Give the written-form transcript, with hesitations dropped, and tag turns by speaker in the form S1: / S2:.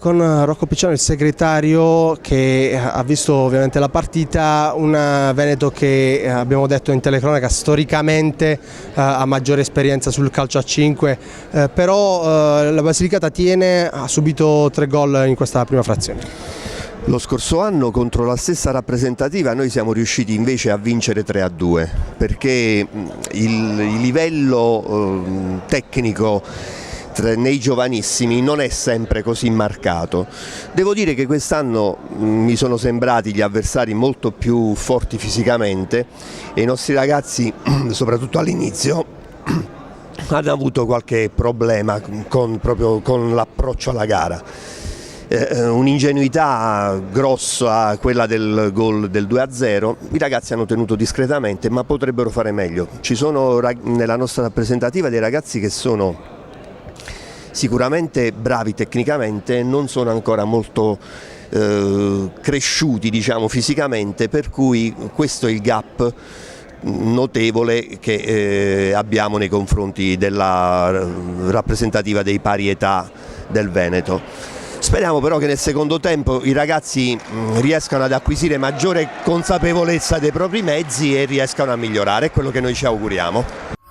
S1: con Rocco Picciano, il segretario, che ha visto ovviamente la partita, un Veneto che abbiamo detto in telecronaca storicamente ha maggiore esperienza sul calcio a 5, però la Basilicata ha subito 3 gol in questa prima frazione.
S2: Lo scorso anno contro la stessa rappresentativa noi siamo riusciti invece a vincere 3-2 perché il livello tecnico nei giovanissimi non è sempre così marcato. Devo dire che quest'anno mi sono sembrati gli avversari molto più forti fisicamente e i nostri ragazzi, soprattutto all'inizio, hanno avuto qualche problema proprio con l'approccio alla gara. Un'ingenuità grossa quella del gol del 2-0, i ragazzi hanno tenuto discretamente ma potrebbero fare meglio. Ci sono nella nostra rappresentativa dei ragazzi che sono sicuramente bravi tecnicamente, non sono ancora molto cresciuti, diciamo, fisicamente, per cui questo è il gap notevole che abbiamo nei confronti della rappresentativa dei pari età del Veneto. Speriamo però che nel secondo tempo i ragazzi riescano ad acquisire maggiore consapevolezza dei propri mezzi e riescano a migliorare, è quello che noi ci auguriamo.